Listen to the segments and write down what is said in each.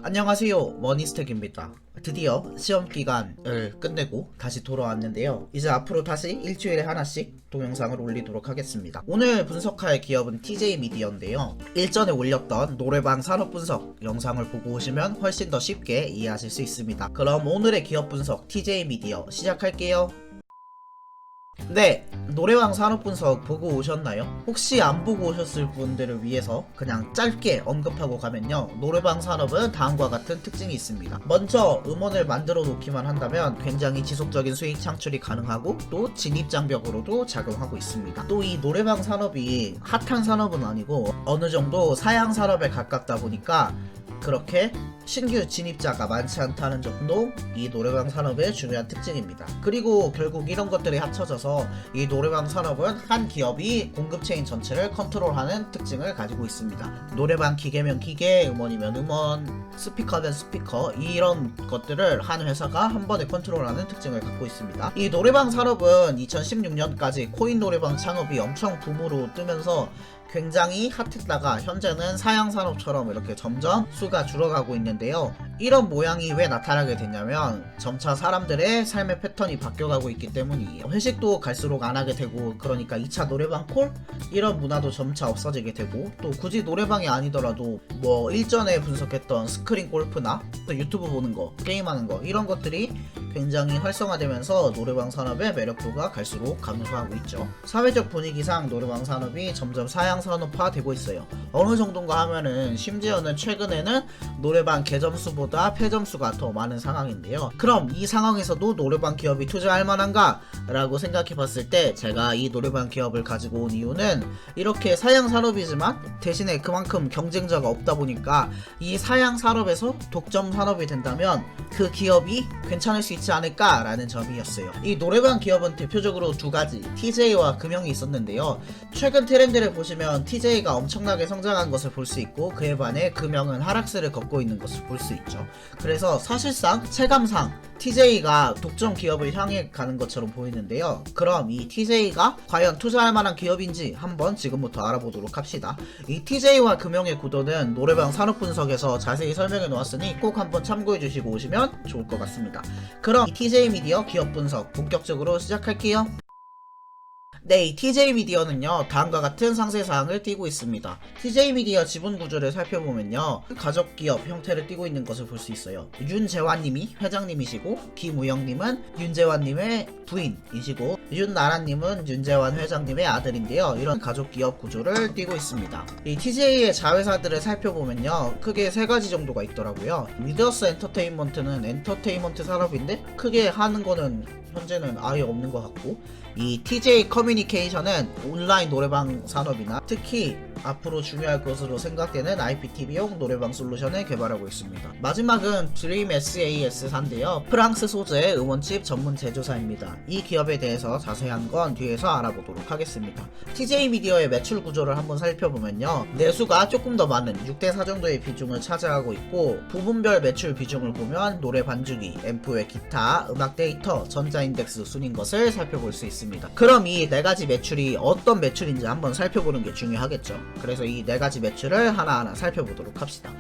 안녕하세요, 머니스택입니다. 드디어 시험기간을 끝내고 다시 돌아왔는데요. 이제 앞으로 다시 일주일에 하나씩 동영상을 올리도록 하겠습니다. 오늘 분석할 기업은 TJ미디어인데요. 일전에 올렸던 노래방 산업분석 영상을 보고 오시면 훨씬 더 쉽게 이해하실 수 있습니다. 그럼 오늘의 기업 분석 TJ미디어 시작할게요. 네, 노래방 산업분석 보고 오셨나요? 혹시 안 보고 오셨을 분들을 위해서 그냥 짧게 언급하고 가면요, 노래방 산업은 다음과 같은 특징이 있습니다. 먼저 음원을 만들어 놓기만 한다면 굉장히 지속적인 수익 창출이 가능하고 또 진입장벽으로도 작용하고 있습니다. 또 이 노래방 산업이 핫한 산업은 아니고 어느 정도 사양 산업에 가깝다 보니까 그렇게 신규 진입자가 많지 않다는 점도 이 노래방 산업의 중요한 특징입니다. 그리고 결국 이런 것들이 합쳐져서 이 노래방 산업은 한 기업이 공급체인 전체를 컨트롤하는 특징을 가지고 있습니다. 노래방 기계면 기계, 음원이면 음원, 스피커면 스피커, 이런 것들을 한 회사가 한 번에 컨트롤하는 특징을 갖고 있습니다. 이 노래방 산업은 2016년까지 코인 노래방 창업이 엄청 붐으로 뜨면서 굉장히 핫했다가 현재는 사양산업처럼 이렇게 점점 수가 줄어가고 있는데요. 이런 모양이 왜 나타나게 됐냐면 점차 사람들의 삶의 패턴이 바뀌어가고 있기 때문이에요. 회식도 갈수록 안 하게 되고, 그러니까 2차 노래방 콜? 이런 문화도 점차 없어지게 되고, 또 굳이 노래방이 아니더라도 뭐 일전에 분석했던 스크린 골프나 또 유튜브 보는 거, 게임하는 거, 이런 것들이 굉장히 활성화되면서 노래방 산업의 매력도가 갈수록 감소하고 있죠. 사회적 분위기상 노래방 산업이 점점 사양산업화되고 있어요. 어느 정도인가 하면은 심지어는 최근에는 노래방 개점수보다 폐점수가 더 많은 상황인데요. 그럼 이 상황에서도 노래방 기업이 투자할 만한가? 라고 생각해 봤을 때 제가 이 노래방 기업을 가지고 온 이유는, 이렇게 사양산업이지만 대신에 그만큼 경쟁자가 없다 보니까 이 사양산업에서 독점 산업이 된다면 그 기업이 괜찮을 수 있지 않을까 라는 점이었어요. 이 노래방 기업은 대표적으로 두 가지, TJ와 금형이 있었는데요. 최근 트렌드를 보시면 TJ가 엄청나게 성장한 것을 볼 수 있고, 그에 반해 금형은 하락세를 걷고 있는 것을 볼 수 있죠. 그래서 사실상 체감상 TJ가 독점 기업을 향해 가는 것처럼 보이는데요. 그럼 이 TJ가 과연 투자할 만한 기업인지 한번 지금부터 알아보도록 합시다. 이 TJ와 금형의 구도는 노래방 산업분석에서 자세히 설명해 놓았으니 꼭 한번 참고해 주시고 오시면 좋을 것 같습니다. 그럼 이 TJ미디어 기업 분석 본격적으로 시작할게요. 네, 이 TJ미디어는요, 다음과 같은 상세사항을 띠고 있습니다. TJ미디어 지분구조를 살펴보면요, 가족기업 형태를 띠고 있는 것을 볼 수 있어요. 윤재환님이 회장님이시고, 김우영님은 윤재환님의 부인이시고, 윤나라님은 윤재환 회장님의 아들인데요. 이런 가족기업 구조를 띠고 있습니다. 이 TJ의 자회사들을 살펴보면요, 크게 세 가지 정도가 있더라고요. 미더스 엔터테인먼트는 엔터테인먼트 산업인데 크게 하는 거는 현재는 아예 없는 것 같고, 이 TJ 커뮤니케이션은 온라인 노래방 산업이나 특히 앞으로 중요할 것으로 생각되는 IPTV용 노래방 솔루션을 개발하고 있습니다. 마지막은 드림 SAS사인데요. 프랑스 소재의 음원칩 전문 제조사입니다. 이 기업에 대해서 자세한 건 뒤에서 알아보도록 하겠습니다. TJ미디어의 매출 구조를 한번 살펴보면요, 내수가 조금 더 많은 6대4 정도의 비중을 차지하고 있고, 부분별 매출 비중을 보면 노래 반주기, 앰프 외 기타, 음악 데이터, 전자인덱스 순인 것을 살펴볼 수 있습니다. 그럼 이 네 가지 매출이 어떤 매출인지 한번 살펴보는 게 중요하겠죠. 그래서 이 네 가지 매출을 하나하나 살펴보도록 합시다.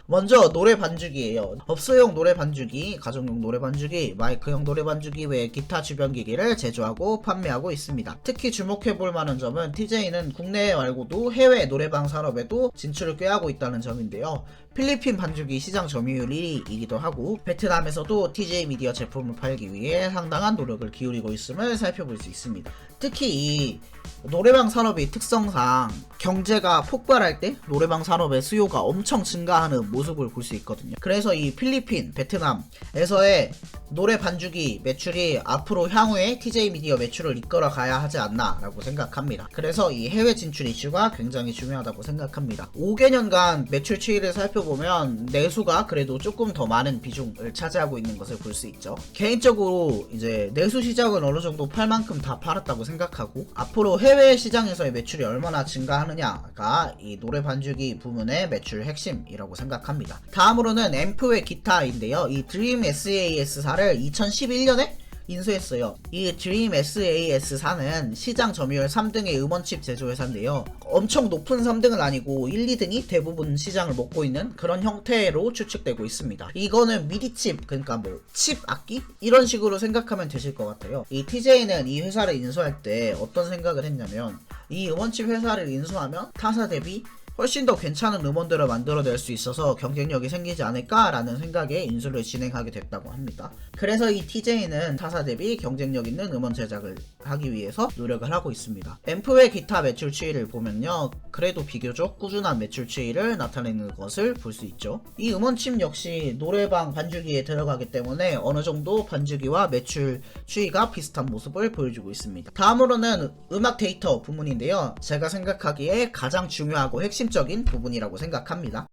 먼저 노래 반주기예요. 업소용 노래 반주기, 가정용 노래 반주기, 마이크용 노래 반주기 외에 기타 주변 기기를 제조하고 판매하고 있습니다. 특히 주목해볼 만한 점은 TJ는 국내 말고도 해외 노래방 산업에도 진출을 꾀하고 있다는 점인데요. 필리핀 반주기 시장 점유율 1위이기도 하고, 베트남에서도 TJ 미디어 제품을 팔기 위해 상당한 노력을 기울이고 있음을 살펴볼 수 있습니다. 특히 이 노래방 산업의 특성상 경제가 폭발할 때 노래방 산업의 수요가 엄청 증가하는 모습을 볼 수 있거든요. 그래서 이 필리핀, 베트남에서의 노래 반주기 매출이 앞으로 향후에 TJ미디어 매출을 이끌어 가야 하지 않나 라고 생각합니다. 그래서 이 해외 진출 이슈가 굉장히 중요하다고 생각합니다. 5개년간 매출 추이를 살펴보면 내수가 그래도 조금 더 많은 비중을 차지하고 있는 것을 볼 수 있죠. 개인적으로 이제 내수 시장은 어느 정도 팔 만큼 다 팔았다고 생각하고, 앞으로 해외 시장에서의 매출이 얼마나 증가하느냐가 이 노래 반주기 부문의 매출 핵심이라고 생각합니다. 다음으로는 앰프 외 기타인데요. 이 드림 SAS사를 2011년에 인수했어요. 이 드림 SAS4는 시장 점유율 3등의 음원칩 제조회사인데요. 엄청 높은 3등은 아니고 1, 2등이 대부분 시장을 먹고 있는 그런 형태로 추측되고 있습니다. 이거는 미디칩, 그러니까 뭐 칩 악기? 이런 식으로 생각하면 되실 것 같아요. 이 TJ는 이 회사를 인수할 때 어떤 생각을 했냐면, 이 음원칩 회사를 인수하면 타사 대비 훨씬 더 괜찮은 음원들을 만들어낼 수 있어서 경쟁력이 생기지 않을까라는 생각에 인수를 진행하게 됐다고 합니다. 그래서 이 TJ는 타사 대비 경쟁력 있는 음원 제작을 하기 위해서 노력을 하고 있습니다. 앰프의 기타 매출 추이를 보면요, 그래도 비교적 꾸준한 매출 추이를 나타내는 것을 볼 수 있죠. 이 음원칩 역시 노래방 반주기에 들어가기 때문에 어느 정도 반주기와 매출 추이가 비슷한 모습을 보여주고 있습니다. 다음으로는 음악 데이터 부문인데요, 제가 생각하기에 가장 중요하고 핵심적인 부분이라고 생각합니다.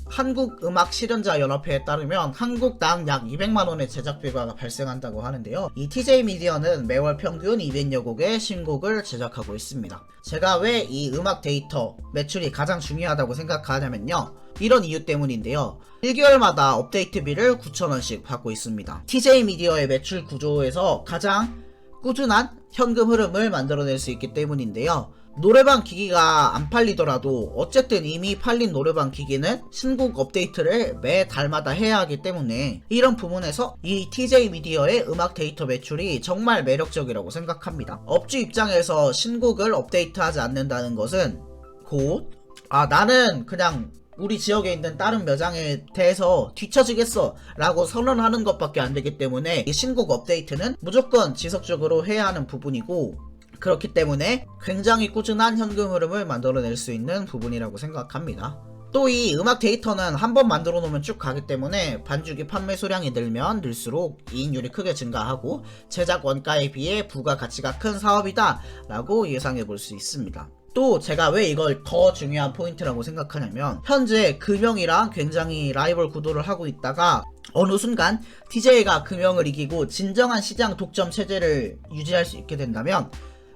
한국음악실현자연합회에 따르면 한국당 약 200만원의 제작비가 발생한다고 하는데요. 이 TJ 미디어는 매월 평균 200여 곡의 신곡을 제작하고 있습니다. 제가 왜 이 음악 데이터 매출이 가장 중요하다고 생각하냐면요, 이런 이유 때문인데요. 1개월마다 업데이트비를 9,000원씩 받고 있습니다. TJ 미디어의 매출 구조에서 가장 꾸준한 현금 흐름을 만들어낼 수 있기 때문인데요. 노래방 기기가 안 팔리더라도 어쨌든 이미 팔린 노래방 기기는 신곡 업데이트를 매 달마다 해야 하기 때문에 이런 부분에서 이 TJ 미디어의 음악 데이터 매출이 정말 매력적이라고 생각합니다. 업주 입장에서 신곡을 업데이트하지 않는다는 것은 곧 나는 그냥 우리 지역에 있는 다른 매장에 대해서 뒤처지겠어 라고 선언하는 것밖에 안 되기 때문에 이 신곡 업데이트는 무조건 지속적으로 해야 하는 부분이고, 그렇기 때문에 굉장히 꾸준한 현금 흐름을 만들어낼 수 있는 부분이라고 생각합니다. 또 이 음악 데이터는 한번 만들어 놓으면 쭉 가기 때문에 반주기 판매 수량이 늘면 늘수록 이익률이 크게 증가하고 제작 원가에 비해 부가가치가 큰 사업이다 라고 예상해 볼 수 있습니다. 또 제가 왜 이걸 더 중요한 포인트라고 생각하냐면, 현재 금형이랑 굉장히 라이벌 구도를 하고 있다가 어느 순간 DJ가 금형을 이기고 진정한 시장 독점 체제를 유지할 수 있게 된다면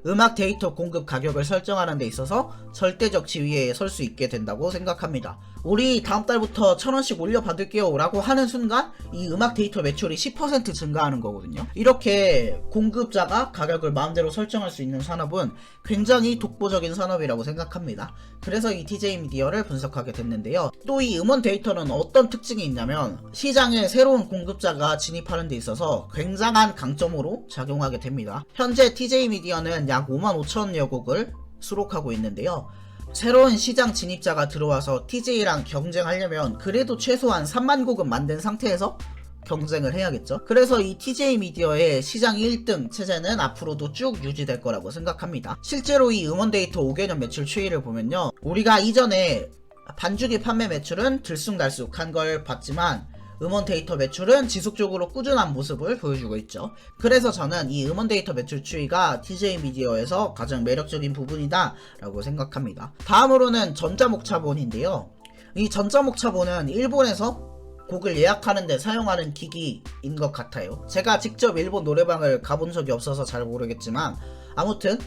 음악 데이터 공급 가격을 설정하는 데 있어서 절대적 지위에 설 수 있게 된다고 생각합니다. 우리 다음 달부터 1,000원씩 올려받을게요 라고 하는 순간 이 음악 데이터 매출이 10% 증가하는 거거든요. 이렇게 공급자가 가격을 마음대로 설정할 수 있는 산업은 굉장히 독보적인 산업이라고 생각합니다. 그래서 이 TJ 미디어를 분석하게 됐는데요. 또 이 음원 데이터는 어떤 특징이 있냐면, 시장에 새로운 공급자가 진입하는 데 있어서 굉장한 강점으로 작용하게 됩니다. 현재 TJ 미디어는 약 55,000여 곡을 수록하고 있는데요. 새로운 시장 진입자가 들어와서 TJ랑 경쟁하려면 그래도 최소한 3만 곡은 만든 상태에서 경쟁을 해야겠죠. 그래서 이 TJ 미디어의 시장 1등 체제는 앞으로도 쭉 유지될 거라고 생각합니다. 실제로 이 음원 데이터 5개년 매출 추이를 보면요, 우리가 이전에 반주기 판매 매출은 들쑥날쑥한 걸 봤지만 음원 데이터 매출은 지속적으로 꾸준한 모습을 보여주고 있죠. 그래서 저는 이 음원 데이터 매출 추이가 TJ 미디어에서 가장 매력적인 부분이다 라고 생각합니다. 다음으로는 전자목차본인데요. 이 전자목차본은 일본에서 곡을 예약하는데 사용하는 기기인 것 같아요. 제가 직접 일본 노래방을 가본 적이 없어서 잘 모르겠지만 아무튼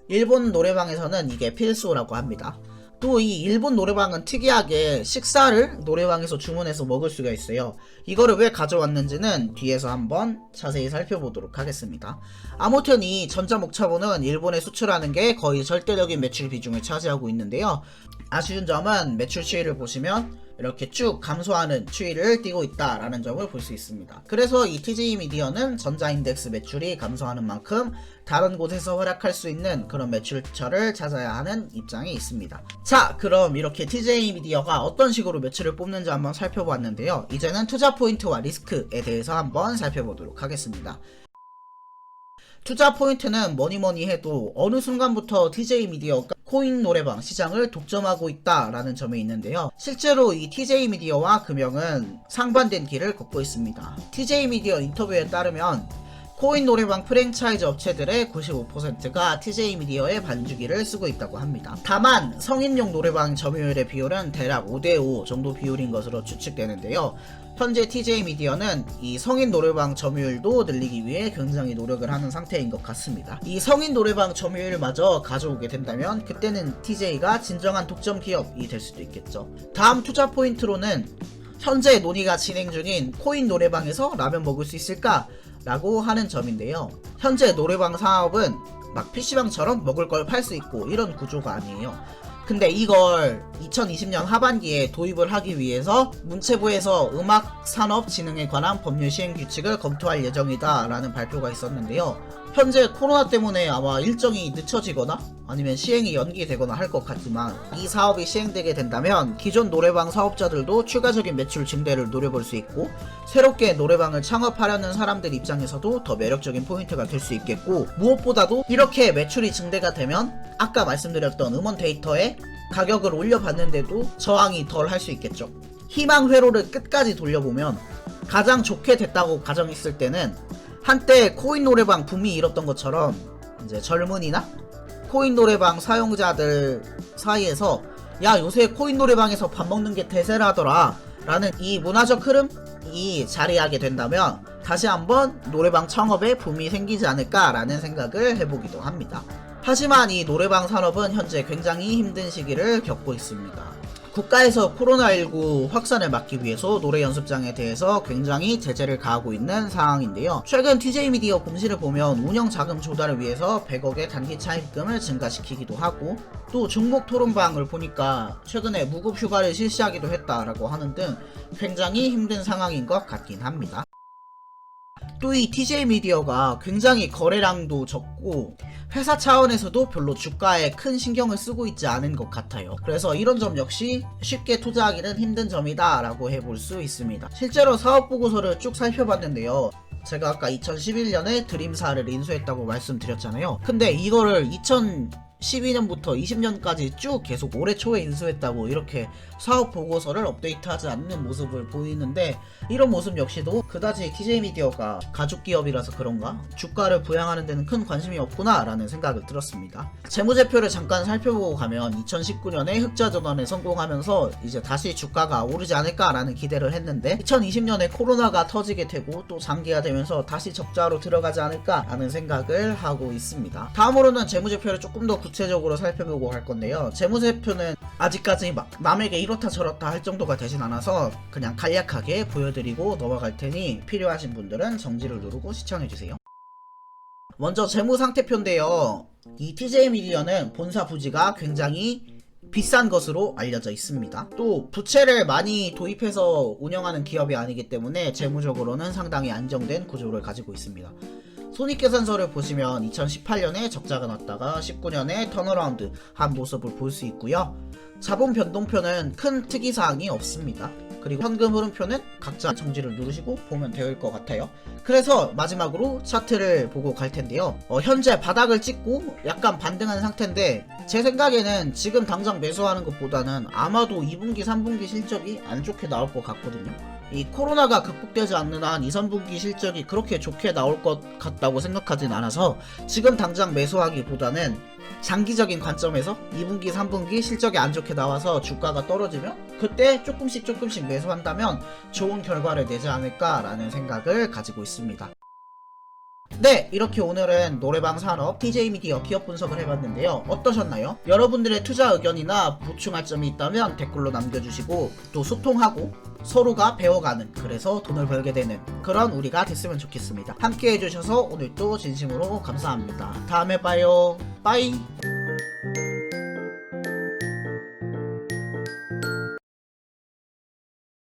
일본 노래방에서는 이게 필수라고 합니다. 또 이 일본 노래방은 특이하게 식사를 노래방에서 주문해서 먹을 수가 있어요. 이거를 왜 가져왔는지는 뒤에서 한번 자세히 살펴보도록 하겠습니다. 아무튼 이 전자목차본은 일본에 수출하는 게 거의 절대적인 매출 비중을 차지하고 있는데요. 아쉬운 점은 매출 추이를 보시면 이렇게 쭉 감소하는 추이를 띠고 있다라는 점을 볼 수 있습니다. 그래서 이 TJ 미디어는 전자인덱스 매출이 감소하는 만큼 다른 곳에서 활약할 수 있는 그런 매출처를 찾아야 하는 입장에 있습니다. 자, 그럼 이렇게 TJ 미디어가 어떤 식으로 매출을 뽑는지 한번 살펴보았는데요. 이제는 투자 포인트와 리스크에 대해서 한번 살펴보도록 하겠습니다. 투자 포인트는 뭐니뭐니 해도 어느 순간부터 TJ 미디어가 코인 노래방 시장을 독점하고 있다라는 점이 있는데요. 실제로 이 TJ 미디어와 금형은 상반된 길을 걷고 있습니다. TJ 미디어 인터뷰에 따르면 코인 노래방 프랜차이즈 업체들의 95%가 TJ 미디어의 반주기를 쓰고 있다고 합니다. 다만 성인용 노래방 점유율의 비율은 대략 5대5 정도 비율인 것으로 추측되는데요. 현재 TJ 미디어는 이 성인 노래방 점유율도 늘리기 위해 굉장히 노력을 하는 상태인 것 같습니다. 이 성인 노래방 점유율마저 가져오게 된다면 그때는 TJ가 진정한 독점 기업이 될 수도 있겠죠. 다음 투자 포인트로는 현재 논의가 진행 중인 코인 노래방에서 라면 먹을 수 있을까? 라고 하는 점인데요. 현재 노래방 사업은 막 PC방처럼 먹을 걸 팔 수 있고 이런 구조가 아니에요. 근데 이걸 2020년 하반기에 도입을 하기 위해서 문체부에서 음악산업진흥에 관한 법률 시행 규칙을 검토할 예정이다 라는 발표가 있었는데요. 현재 코로나 때문에 아마 일정이 늦춰지거나 아니면 시행이 연기되거나 할 것 같지만, 이 사업이 시행되게 된다면 기존 노래방 사업자들도 추가적인 매출 증대를 노려볼 수 있고, 새롭게 노래방을 창업하려는 사람들 입장에서도 더 매력적인 포인트가 될 수 있겠고, 무엇보다도 이렇게 매출이 증대가 되면 아까 말씀드렸던 음원 데이터에 가격을 올려봤는데도 저항이 덜 할 수 있겠죠. 희망 회로를 끝까지 돌려보면 가장 좋게 됐다고 가정했을 때는, 한때 코인 노래방 붐이 일었던 것처럼 이제 젊은이나 코인 노래방 사용자들 사이에서 야, 요새 코인 노래방에서 밥 먹는 게 대세라더라 라는 이 문화적 흐름이 자리하게 된다면 다시 한번 노래방 창업에 붐이 생기지 않을까 라는 생각을 해보기도 합니다. 하지만 이 노래방 산업은 현재 굉장히 힘든 시기를 겪고 있습니다. 국가에서 코로나19 확산을 막기 위해서 노래 연습장에 대해서 굉장히 제재를 가하고 있는 상황인데요. 최근 TJ미디어 공시를 보면 운영 자금 조달을 위해서 100억의 단기 차입금을 증가시키기도 하고, 또 중국 토론방을 보니까 최근에 무급 휴가를 실시하기도 했다라고 하는 등 굉장히 힘든 상황인 것 같긴 합니다. 또 이 TJ미디어가 굉장히 거래량도 적고 회사 차원에서도 별로 주가에 큰 신경을 쓰고 있지 않은 것 같아요. 그래서 이런 점 역시 쉽게 투자하기는 힘든 점이다 라고 해볼 수 있습니다. 실제로 사업보고서를 쭉 살펴봤는데요, 제가 아까 2011년에 드림사를 인수했다고 말씀드렸잖아요. 근데 이거를 2012년부터 20년까지 쭉 계속 올해 초에 인수했다고 이렇게 사업 보고서를 업데이트하지 않는 모습을 보이는데, 이런 모습 역시도 그다지 TJ미디어가 가족기업이라서 그런가 주가를 부양하는 데는 큰 관심이 없구나 라는 생각을 들었습니다. 재무제표를 잠깐 살펴보고 가면 2019년에 흑자전환에 성공하면서 이제 다시 주가가 오르지 않을까 라는 기대를 했는데, 2020년에 코로나가 터지게 되고 또 장기화되면서 다시 적자로 들어가지 않을까 라는 생각을 하고 있습니다. 다음으로는 재무제표를 조금 더 구체적으로 살펴보고 갈 건데요. 재무제표는 아직까지 막 남에게 이렇다 저렇다 할 정도가 되진 않아서 그냥 간략하게 보여드리고 넘어갈 테니 필요하신 분들은 정지를 누르고 시청해주세요. 먼저 재무상태표인데요. 이 TJ미디어는 본사 부지가 굉장히 비싼 것으로 알려져 있습니다. 또 부채를 많이 도입해서 운영하는 기업이 아니기 때문에 재무적으로는 상당히 안정된 구조를 가지고 있습니다. 손익계산서를 보시면 2018년에 적자가 났다가 19년에 턴어라운드 한 모습을 볼 수 있고요. 자본 변동표는 큰 특이사항이 없습니다. 그리고 현금 흐름표는 각자 정지를 누르시고 보면 될 것 같아요. 그래서 마지막으로 차트를 보고 갈 텐데요. 현재 바닥을 찍고 약간 반등한 상태인데, 제 생각에는 지금 당장 매수하는 것보다는 아마도 2분기, 3분기 실적이 안 좋게 나올 것 같거든요. 이 코로나가 극복되지 않는 한 2, 3분기 실적이 그렇게 좋게 나올 것 같다고 생각하진 않아서 지금 당장 매수하기보다는 장기적인 관점에서 2분기, 3분기 실적이 안 좋게 나와서 주가가 떨어지면 그때 조금씩 매수한다면 좋은 결과를 내지 않을까라는 생각을 가지고 있습니다. 네, 이렇게 오늘은 노래방 산업 TJ미디어 기업 분석을 해봤는데요. 어떠셨나요? 여러분들의 투자 의견이나 보충할 점이 있다면 댓글로 남겨주시고, 또 소통하고 서로가 배워가는, 그래서 돈을 벌게 되는 그런 우리가 됐으면 좋겠습니다. 함께 해주셔서 오늘도 진심으로 감사합니다. 다음에 봐요. 빠이.